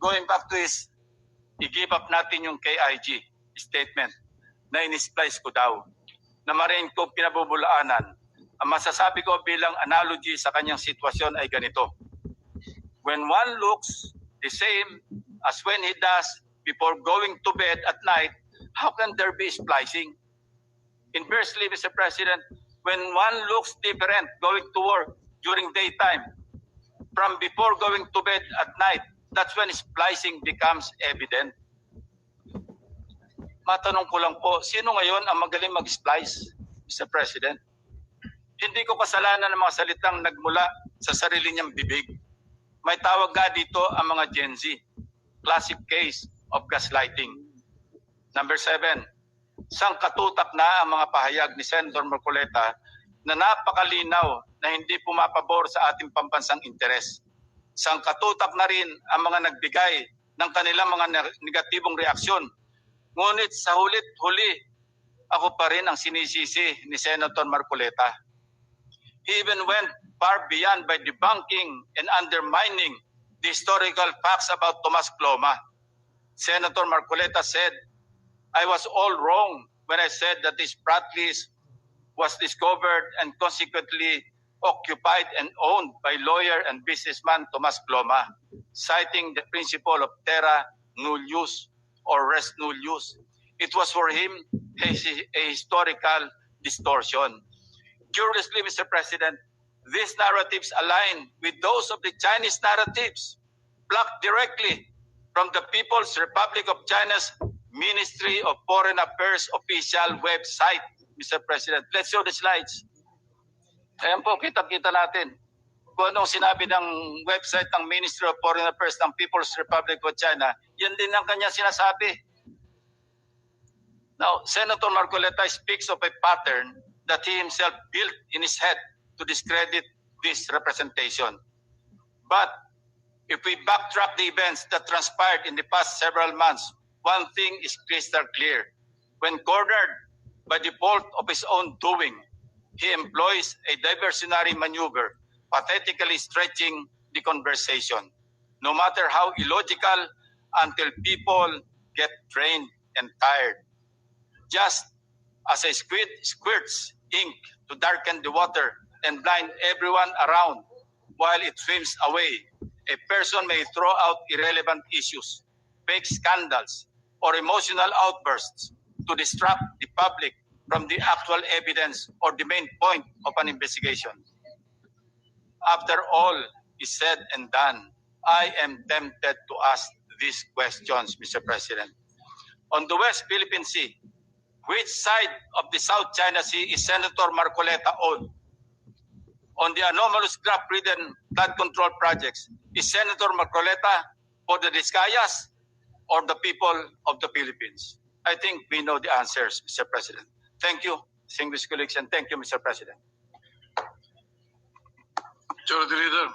going back to i-give up natin yung KIG statement na in-splice ko daw, na marin ko pinabubulaanan. Ang masasabi ko bilang analogy sa kanyang sitwasyon ay ganito. When one looks the same as when he does before going to bed at night, how can there be splicing? Inversely, Mr. President, when one looks different going to work during daytime from before going to bed at night, that's when splicing becomes evident. Matanong ko lang po, sino ngayon ang magaling mag-splice, Mr. President? Hindi ko kasalanan ng mga salitang nagmula sa sarili niyang bibig. May tawag nga dito ang mga Gen Z. Classic case of gaslighting. Number 7, sangkatutak na ang mga pahayag ni Senator Marcoleta na napakalinaw na hindi pumapabor sa ating pambansang interes. Sangkatutak na rin ang mga nagbigay ng kanilang mga negatibong reaksyon. Ngunit sa hulit-huli, ako pa rin ang sinisisi ni Senator Marcoleta. He even went far beyond by debunking and undermining the historical facts about Tomas Ploma. Senator Marcoleta said, I was all wrong when I said that this frat list was discovered and consequently occupied and owned by lawyer and businessman Tomas Ploma, citing the principle of terra nullius or res nullius. It was for him a historical distortion. Curiously, Mr. President, these narratives align with those of the Chinese narratives plucked directly from the People's Republic of China's Ministry of Foreign Affairs official website, Mr. President. Let's show the slides. Ayan po, kita-kita natin kung anong sinabi ng website ng Ministry of Foreign Affairs ng People's Republic of China. Yan din ang kanya sinasabi. Now, Senator Marcoleta speaks of a pattern that he himself built in his head to discredit this representation. But if we backtrack the events that transpired in the past several months, one thing is crystal clear. When cornered by the fault of his own doing, he employs a diversionary maneuver, pathetically stretching the conversation, no matter how illogical, until people get drained and tired. Just as a squid squirts ink to darken the water and blind everyone around while it swims away, a person may throw out irrelevant issues, fake scandals, or emotional outbursts to distract the public from the actual evidence or the main point of an investigation. After all is said and done, I am tempted to ask these questions, Mr. President. On the West Philippine Sea, which side of the South China Sea is Senator Marcoleta on? On the anomalous graft-ridden flood control projects, is Senator Marcoleta for the Discayas or the people of the Philippines? I think we know the answers, Mr. President. Thank you, distinguished colleagues, and thank you, Mr. President. Majority Leader.